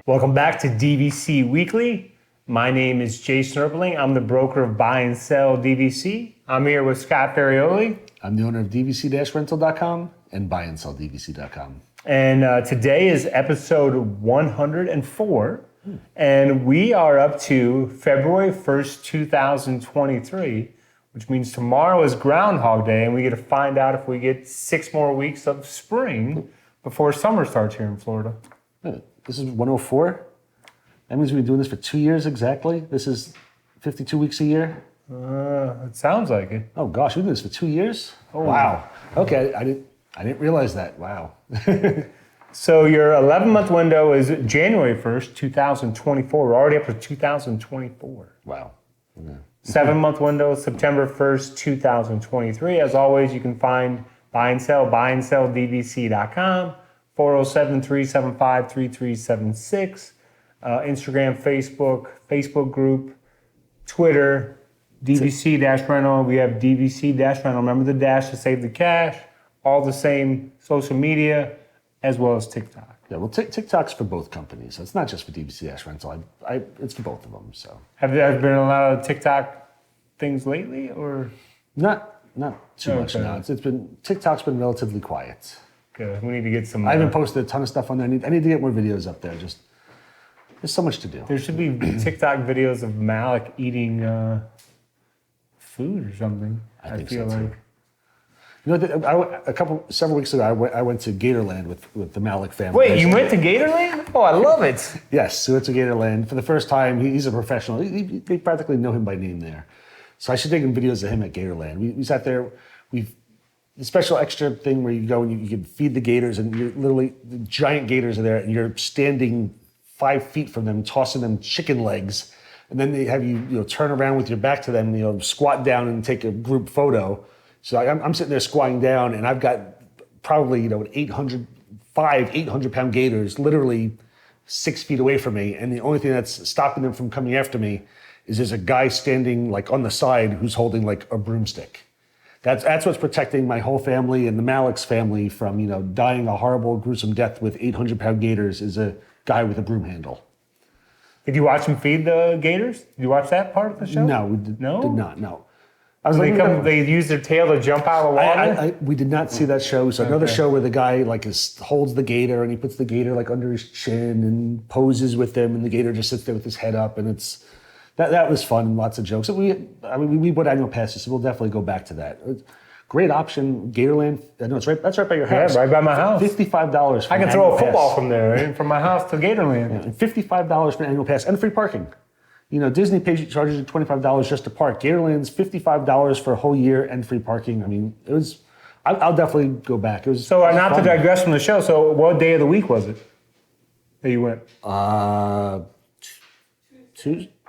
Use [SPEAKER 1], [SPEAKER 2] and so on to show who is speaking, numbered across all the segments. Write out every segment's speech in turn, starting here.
[SPEAKER 1] Welcome back to DVC Weekly. My name is Jason Erpeling. I'm the broker of Buy and Sell DVC. I'm here with Scott Ferrioli.
[SPEAKER 2] I'm the owner of DVC-Rental.com and BuyandSellDVC.com.
[SPEAKER 1] And today is episode 104. And we are up to February 1st, 2023, which means tomorrow is Groundhog Day, and we get to find out if we get 6 more weeks of spring before summer starts here in Florida.
[SPEAKER 2] This is 104. That means we've been doing this for 2 years exactly. This is 52 weeks a year.
[SPEAKER 1] It sounds like it.
[SPEAKER 2] Oh gosh, we've been doing this for 2 years.
[SPEAKER 1] Oh.
[SPEAKER 2] Wow. Okay, I didn't realize that. Wow.
[SPEAKER 1] So your 11-month window is January 1st, 2024. We're already up to 2024.
[SPEAKER 2] Wow. Yeah.
[SPEAKER 1] 7-month window, September 1st, 2023. As always, you can find Buy and Sell, BuyandSellDVC.com, 407-375-3376, Instagram, Facebook group, Twitter, DVC-Rental. We have DVC-Rental. Remember the dash to save the cash. All the same social media, as well as TikTok.
[SPEAKER 2] Yeah, well, TikTok's for both companies. So it's not just for DVC-Rental. It's for both of them. So
[SPEAKER 1] Have there been a lot of TikTok things lately, or
[SPEAKER 2] not too much now. TikTok's been relatively quiet.
[SPEAKER 1] good? We need to get some.
[SPEAKER 2] I haven't posted a ton of stuff on there. I need to get more videos up there. There's so much to do.
[SPEAKER 1] There should be TikTok videos of Malik eating food or something.
[SPEAKER 2] I think so too. You know, several weeks ago, I went to Gatorland with the Malik family.
[SPEAKER 1] Wait, you went to Gatorland? Oh, I love it.
[SPEAKER 2] Yes, we went to Gatorland for the first time. He's a professional. They practically know him by name there. So I should take videos of him at Gatorland. We sat there. The special extra thing where you go and you can feed the gators, and you're literally, the giant gators are there, and you're standing 5 feet from them, tossing them chicken legs. And then they have you turn around with your back to them, squat down and take a group photo. So I'm sitting there squatting down, and I've got probably 800 pound gators literally 6 feet away from me, and the only thing that's stopping them from coming after me is there's a guy standing like on the side who's holding like a broomstick. That's what's protecting my whole family and the Malik's family from dying a horrible, gruesome death with 800 pound gators. Is a guy with a broom handle.
[SPEAKER 1] Did you watch him feed the gators? Did you watch that part of the show?
[SPEAKER 2] No, we did not. No.
[SPEAKER 1] They use their tail to jump out of the water?
[SPEAKER 2] We did not see that show. So another show where the guy holds the gator and he puts the gator under his chin and poses with him, and the gator just sits there with his head up, and that was fun and lots of jokes. We bought annual passes, so we'll definitely go back to that. Great option, Gatorland. No, that's right by your house.
[SPEAKER 1] Yeah, right by my house.
[SPEAKER 2] $55 for
[SPEAKER 1] I can throw a football from there, right? From my house to Gatorland.
[SPEAKER 2] Yeah, and $55 for an annual pass and free parking. Disney charges you $25 just to park. Gatorland's $55 for a whole year and free parking. I mean, it was. I'll definitely go back. It was.
[SPEAKER 1] So not to digress from the show. So what day of the week was it that you went?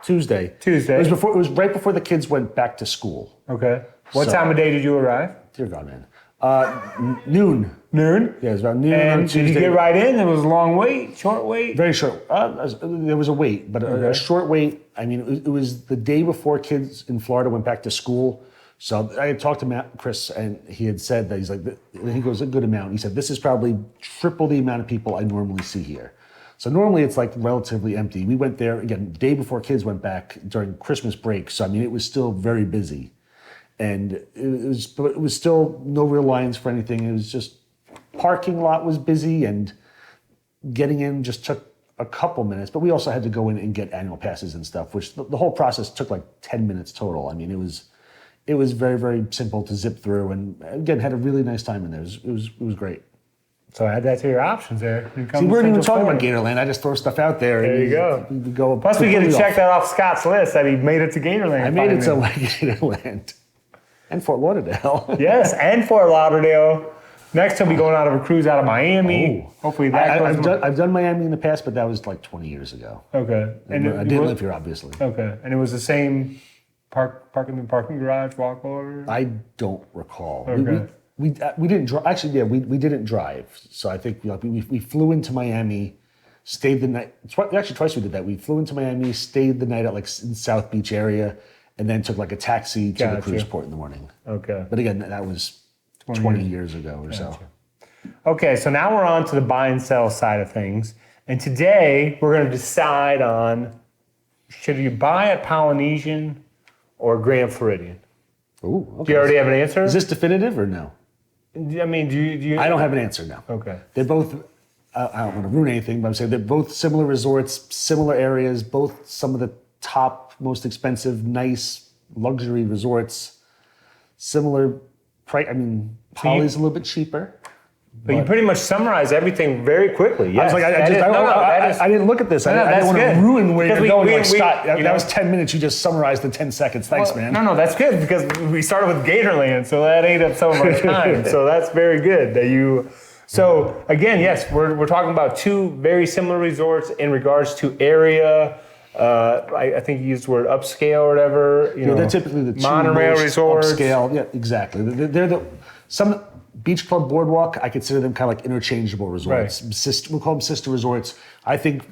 [SPEAKER 2] Tuesday.
[SPEAKER 1] Tuesday.
[SPEAKER 2] It was right before the kids went back to school.
[SPEAKER 1] Okay. What time of day did you arrive?
[SPEAKER 2] Dear God, man. Noon.
[SPEAKER 1] Noon?
[SPEAKER 2] Yeah, it was about noon.
[SPEAKER 1] And did you get right in? It was a long wait, short wait?
[SPEAKER 2] Very short. There was a wait, but a short wait. I mean, it was the day before kids in Florida went back to school. So I had talked to Chris, and he had said that he goes, a good amount. He said, this is probably triple the amount of people I normally see here. So normally it's relatively empty. We went there, again, the day before kids went back during Christmas break. So, I mean, it was still very busy. And it was still no real lines for anything. It was just parking lot was busy, and getting in just took a couple minutes. But we also had to go in and get annual passes and stuff, which the whole process took 10 minutes total. I mean, it was very, very simple to zip through, and again, had a really nice time in there. It was great.
[SPEAKER 1] So add that to your options there.
[SPEAKER 2] See, we weren't even talking about Gatorland. I just throw stuff out there.
[SPEAKER 1] There you go. Plus, we get to check that off Scott's list that he made it to Gatorland.
[SPEAKER 2] I made it to Gatorland. And Fort Lauderdale.
[SPEAKER 1] Yes, and Fort Lauderdale. Next, he'll be going out of a cruise out of Miami. Oh. Hopefully that
[SPEAKER 2] I've done Miami in the past, but that was 20 years ago.
[SPEAKER 1] Okay.
[SPEAKER 2] And I didn't live here, obviously.
[SPEAKER 1] Okay. And it was the same parking garage, walk over?
[SPEAKER 2] I don't recall.
[SPEAKER 1] Okay.
[SPEAKER 2] We didn't drive. Actually, yeah, we didn't drive. So I think we flew into Miami, stayed the night. Actually, twice we did that. We flew into Miami, stayed the night at in South Beach area, and then took a taxi to the cruise port in the morning.
[SPEAKER 1] Okay.
[SPEAKER 2] But again, that was 20 years ago or so.
[SPEAKER 1] Okay, so now we're on to the buy and sell side of things. And today we're going to decide on should you buy at Polynesian or Grand Floridian?
[SPEAKER 2] Ooh, okay.
[SPEAKER 1] Do you already have an answer?
[SPEAKER 2] Is this definitive or no?
[SPEAKER 1] I mean, do you?
[SPEAKER 2] I don't have an answer now.
[SPEAKER 1] Okay.
[SPEAKER 2] They're both, I don't want to ruin anything, but I'm saying they're both similar resorts, similar areas, both some of the top, most expensive, nice, luxury resorts. Similar price. I mean, Poly's a little bit cheaper.
[SPEAKER 1] But you pretty much summarize everything very quickly. Yes.
[SPEAKER 2] I was like, I didn't look at this. I didn't want to ruin where you're going. Like, Scott, that was 10 minutes. You just summarized in 10 seconds. Thanks, man.
[SPEAKER 1] No, that's good because we started with Gatorland, so that ate up some of our time. So that's very good that you. So again, yes, we're talking about two very similar resorts in regards to area. I think you used the word upscale or whatever.
[SPEAKER 2] They're typically the two
[SPEAKER 1] monorail
[SPEAKER 2] most
[SPEAKER 1] resorts.
[SPEAKER 2] Upscale. Yeah, exactly. They're some. Beach Club Boardwalk, I consider them kind of like interchangeable resorts. Right. We'll call them sister resorts. I think,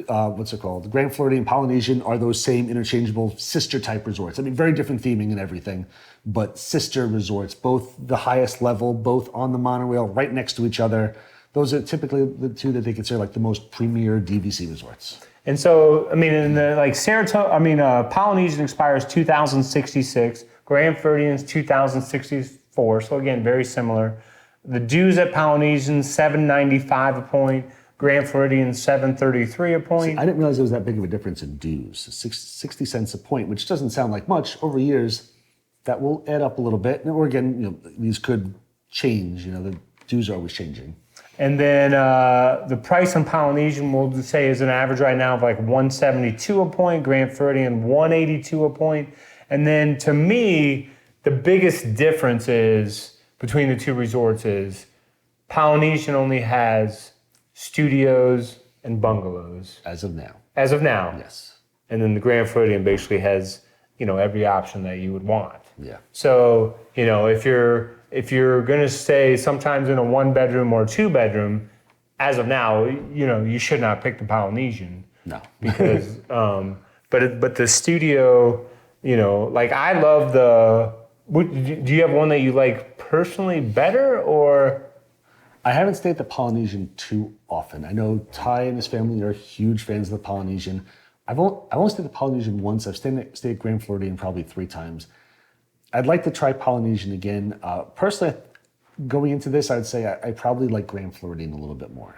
[SPEAKER 2] what's it called? The Grand Floridian, Polynesian are those same interchangeable sister type resorts. I mean, very different theming and everything, but sister resorts, both the highest level, both on the monorail, right next to each other. Those are typically the two that they consider like the most premier DVC resorts. And
[SPEAKER 1] so, I mean, in the Polynesian expires 2066, Grand Floridian's 2064. So again, very similar. The dues at Polynesian, $7.95 a point. Grand Floridian, $7.33 a point.
[SPEAKER 2] See, I didn't realize there was that big of a difference in dues. 60 cents a point, which doesn't sound like much. Over years, that will add up a little bit. Or again, these could change. The dues are always changing.
[SPEAKER 1] And then the price on Polynesian, we'll just say, is an average right now of like $172 a point. Grand Floridian, $182 a point. And then to me, the biggest difference is between the two resorts is Polynesian only has studios and bungalows.
[SPEAKER 2] As of now.
[SPEAKER 1] As of now.
[SPEAKER 2] Yes.
[SPEAKER 1] And then the Grand Floridian basically has, every option that you would want.
[SPEAKER 2] Yeah.
[SPEAKER 1] So, if you're going to stay sometimes in a 1-bedroom or 2-bedroom, as of now, you should not pick the Polynesian.
[SPEAKER 2] No.
[SPEAKER 1] Because, but the studio, like I love do you have one that you like personally better or?
[SPEAKER 2] I haven't stayed at the Polynesian too often. I know Ty and his family are huge fans of the Polynesian. I've only stayed at the Polynesian once. I've stayed at Grand Floridian probably 3 times. I'd like to try Polynesian again. Personally, going into this, I'd say I probably like Grand Floridian a little bit more.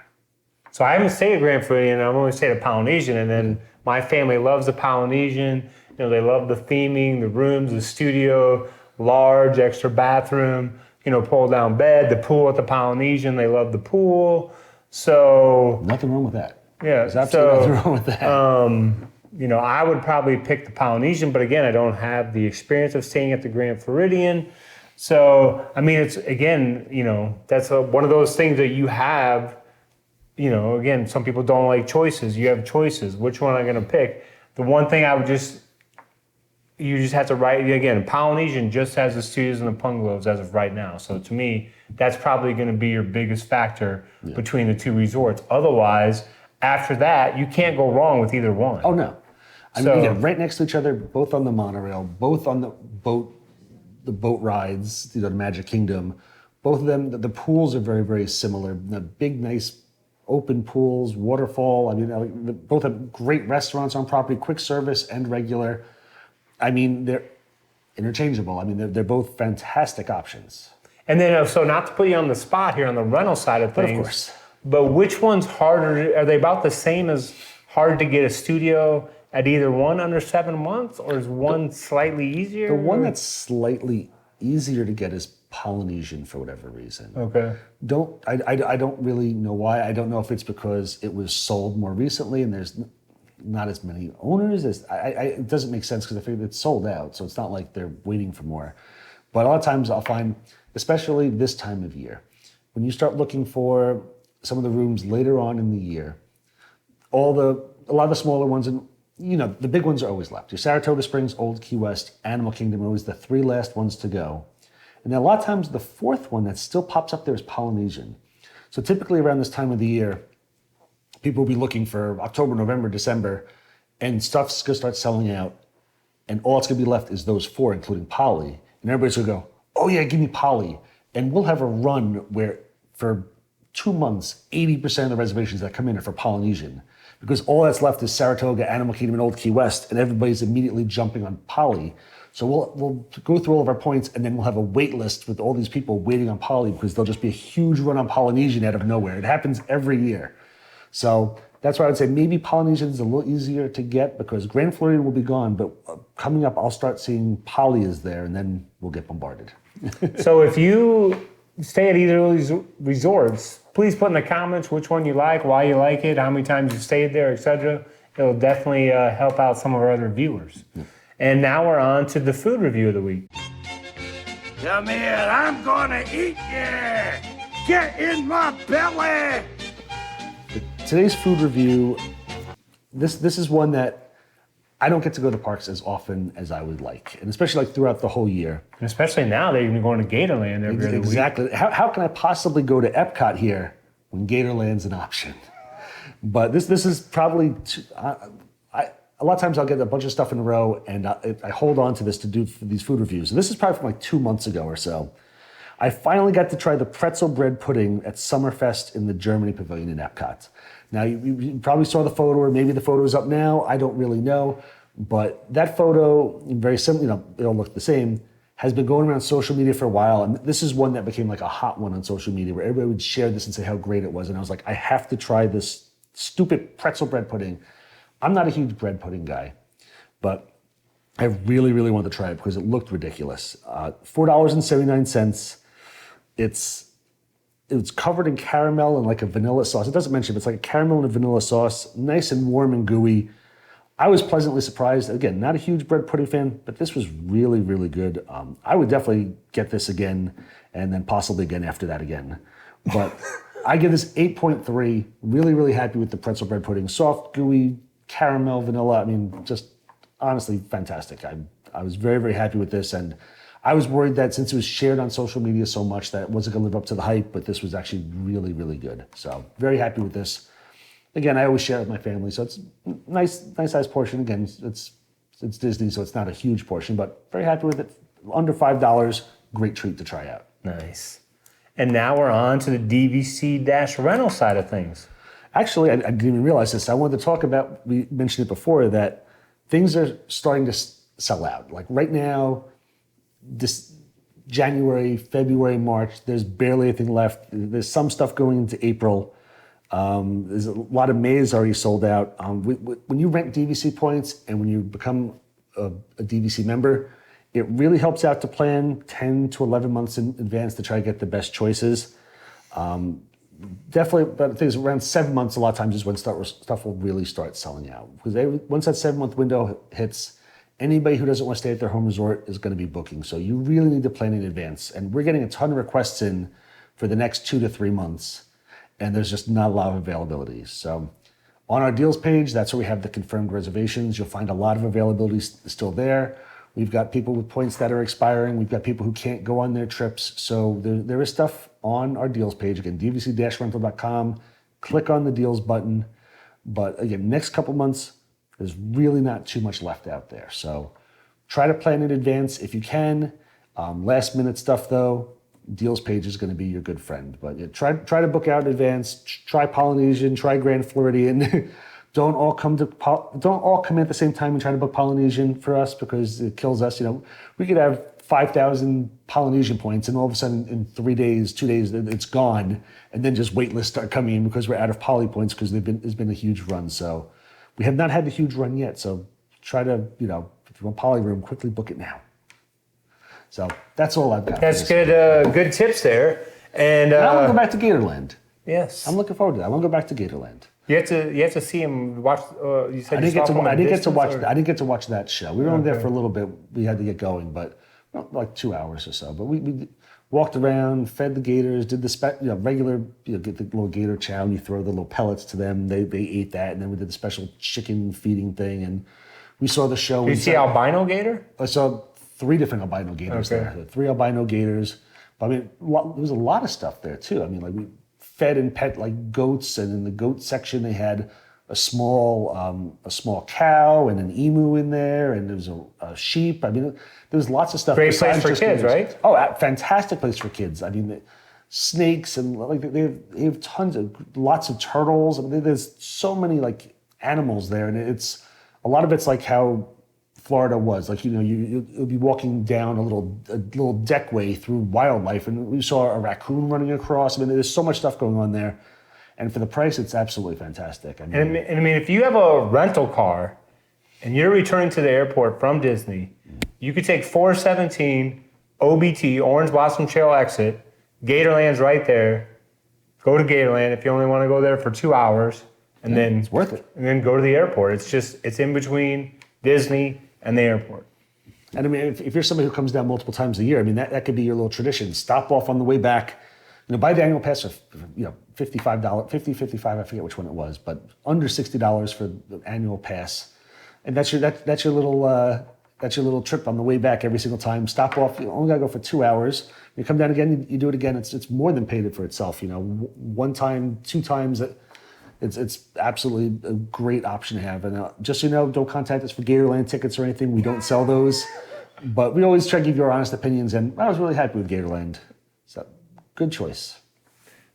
[SPEAKER 1] So I haven't stayed at Grand Floridian. I've only stayed at Polynesian, and then my family loves the Polynesian. They love the theming, the rooms, the studio, large extra bathroom, pull down bed, the pool at the Polynesian. They love the pool. So
[SPEAKER 2] nothing wrong with that.
[SPEAKER 1] Yeah,
[SPEAKER 2] there's absolutely nothing wrong with that.
[SPEAKER 1] I would probably pick the Polynesian, but again, I don't have the experience of staying at the Grand Floridian. So, I mean, it's again, that's one of those things that you have. Again, some people don't like choices. You have choices. Which one am I going to pick? The one thing you just have to write, again, Polynesian just has the studios and the bungalows as of right now. So to me, that's probably going to be your biggest factor between the two resorts. Otherwise, after that, you can't go wrong with either one.
[SPEAKER 2] Oh, no. I mean, again, right next to each other, both on the monorail, both on the boat rides, the Magic Kingdom. Both of them, the pools are very, very similar. The big, nice open pools, waterfall. I mean, they both have great restaurants on property, quick service and regular. I mean, they're interchangeable. I mean, they're both fantastic options.
[SPEAKER 1] And then, so not to put you on the spot here on the rental side of things,
[SPEAKER 2] but of course.
[SPEAKER 1] But which one's harder? Are they about the same as hard to get a studio at either one under 7 months, or is one slightly easier?
[SPEAKER 2] The one that's slightly easier to get is Polynesian for whatever reason.
[SPEAKER 1] Okay.
[SPEAKER 2] I don't really know why. I don't know if it's because it was sold more recently and there's not as many owners. It doesn't make sense because I figure it's sold out, so it's not like they're waiting for more. But a lot of times I'll find, especially this time of year, when you start looking for some of the rooms later on in the year, a lot of the smaller ones, and the big ones are always left. Your Saratoga Springs, Old Key West, Animal Kingdom are always the 3 last ones to go. And then a lot of times the 4th one that still pops up there is Polynesian. So typically around this time of the year, people will be looking for October, November, December, and stuff's going to start selling out. And all that's going to be left is those 4, including Poly. And everybody's going to go, oh yeah, give me Poly. And we'll have a run where for 2 months, 80% of the reservations that come in are for Polynesian, because all that's left is Saratoga, Animal Kingdom, and Old Key West, and everybody's immediately jumping on Poly. So we'll go through all of our points, and then we'll have a wait list with all these people waiting on Poly, because there'll just be a huge run on Polynesian out of nowhere. It happens every year. So that's why I would say maybe Polynesian is a little easier to get, because Grand Floridian will be gone, but coming up, I'll start seeing Poly is there, and then we'll get bombarded.
[SPEAKER 1] So if you stay at either of these resorts, please put in the comments which one you like, why you like it, how many times you stayed there, etc. It'll definitely help out some of our other viewers. And now we're on to the food review of the week.
[SPEAKER 3] Come here, I'm gonna eat you! Get in my belly!
[SPEAKER 2] Today's food review, this is one that I don't get to go to the parks as often as I would like, and especially like throughout the whole year.
[SPEAKER 1] And especially now that you're going to Gatorland every other week.
[SPEAKER 2] Exactly. How can I possibly go to Epcot here when Gatorland's an option? But this is probably, a lot of times I'll get a bunch of stuff in a row, and I hold on to this to do these food reviews. And this is probably from like 2 months ago or so. I finally got to try the Pretzel Bread Pudding at Summerfest in the Germany Pavilion in Epcot. Now, you probably saw the photo, or maybe the photo is up now. I don't really know. But that photo, very similar, they all look the same, has been going around social media for a while. And this is one that became like a hot one on social media, where everybody would share this and say how great it was. And I was like, I have to try this stupid pretzel bread pudding. I'm not a huge bread pudding guy, but I really, really wanted to try it because it looked ridiculous. $4.79. It's covered in caramel and like a vanilla sauce. It doesn't mention it, but it's like a caramel and a vanilla sauce, nice and warm and gooey. I was pleasantly surprised. Again, not a huge bread pudding fan, but this was really, really good. I would definitely get this again, and then possibly again after that again. But I give this 8.3. Really, really happy with the pretzel bread pudding. Soft, gooey, caramel, vanilla. I mean, just honestly fantastic. I was very, very happy with this, and I was worried that since it was shared on social media so much that it wasn't going to live up to the hype, but this was actually really, really good. So very happy with this. Again, I always share it with my family, so it's nice size portion. Again, it's Disney, so it's not a huge portion, but very happy with it. Under $5, great treat to try out.
[SPEAKER 1] Nice. And now we're on to the DVC-Rental side of things.
[SPEAKER 2] Actually, I didn't even realize this. I wanted to talk about, we mentioned it before, that things are starting to sell out. Like right now, this January, February, March, there's barely anything left. There's some stuff going into April. There's a lot of May is already sold out. When you rent DVC points and when you become a DVC member, it really helps out to plan 10 to 11 months in advance to try to get the best choices. Definitely, but I think it's around 7 months a lot of times is when stuff will really start selling out. Because once that 7-month window hits, anybody who doesn't want to stay at their home resort is going to be booking. So you really need to plan in advance. And we're getting a ton of requests in for the next 2 to 3 months. And there's just not a lot of availability. So on our deals page, that's where we have the confirmed reservations. You'll find a lot of availability still there. We've got people with points that are expiring. We've got people who can't go on their trips. So there is stuff on our deals page. Again, dvc-rental.com. Click on the deals button. But again, next couple months, there's really not too much left out there. So try to plan in advance if you can. Last minute stuff though, deals page is going to be your good friend. But yeah, try to book out in advance. Try Polynesian, try Grand Floridian. Don't all come in at the same time and try to book Polynesian for us, because it kills us. We could have 5,000 Polynesian points, and all of a sudden in 3 days, 2 days, it's gone, and then just wait lists start coming in because we're out of Poly points because there's been a huge run. So we have not had a huge run yet. So try to, if you want Poly room, quickly book it now. So that's all I've got.
[SPEAKER 1] That's good. Good tips there. And
[SPEAKER 2] I want to go back to Gatorland.
[SPEAKER 1] Yes,
[SPEAKER 2] I'm looking forward to that. I want to go back to Gatorland.
[SPEAKER 1] You have to see him watch. You said
[SPEAKER 2] I didn't get to watch that show. We were only there for a little bit. We had to get going, but like 2 hours or so. But we walked around, fed the gators, did the regular, get the little gator chow, and you throw the little pellets to them. They ate that, and then we did the special chicken feeding thing, and we saw the show.
[SPEAKER 1] Did you see albino gator?
[SPEAKER 2] I saw 3 different albino gators there. 3 albino gators. But I mean, there was a lot of stuff there too. I mean, like we fed and pet like goats, and in the goat section they had a small cow and an emu in there, and there was a sheep. I mean, there was lots of stuff.
[SPEAKER 1] Great place for kids, right?
[SPEAKER 2] Oh, fantastic place for kids. I mean, snakes and like they have lots of turtles. I mean, there's so many like animals there, and it's a lot of it's like how Florida was. Like, you know, you'll be walking down a little deckway through wildlife, and we saw a raccoon running across. I mean, there's so much stuff going on there, and for the price, it's absolutely fantastic. I mean,
[SPEAKER 1] if you have a rental car and you're returning to the airport from Disney, you could take 417 OBT, Orange Blossom Trail exit. Gatorland's right there. Go to Gatorland if you only want to go there for 2 hours, and then
[SPEAKER 2] it's worth it.
[SPEAKER 1] And then go to the airport. It's in between Disney and the airport.
[SPEAKER 2] And I mean, if you're somebody who comes down multiple times a year, I mean, that could be your little tradition. Stop off on the way back. You know, buy the annual pass for, you know, $55, $55, I forget which one it was, but under $60 for the annual pass. And that's your little trip on the way back every single time. Stop off. You only got to go for 2 hours. You come down again, you do it again. It's more than paid for itself. You know, one time, 2 times. It's absolutely a great option to have. And just so you know, don't contact us for Gatorland tickets or anything. We don't sell those. But we always try to give you our honest opinions. And I was really happy with Gatorland. So good choice.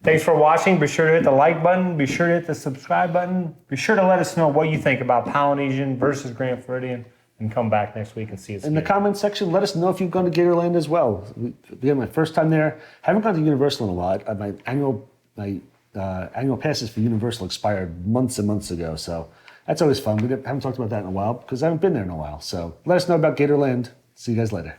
[SPEAKER 1] Thanks for watching. Be sure to hit the like button. Be sure to hit the subscribe button. Be sure to let us know what you think about Polynesian versus Grand Floridian. And come back next week and see us
[SPEAKER 2] in the comments section. Let us know if you've gone to Gatorland as well. Again, my first time there. Haven't gone to Universal in a while. My annual passes for Universal expired months and months ago, so that's always fun. We haven't talked about that in a while because I haven't been there in a while. So let us know about Gatorland. See you guys later.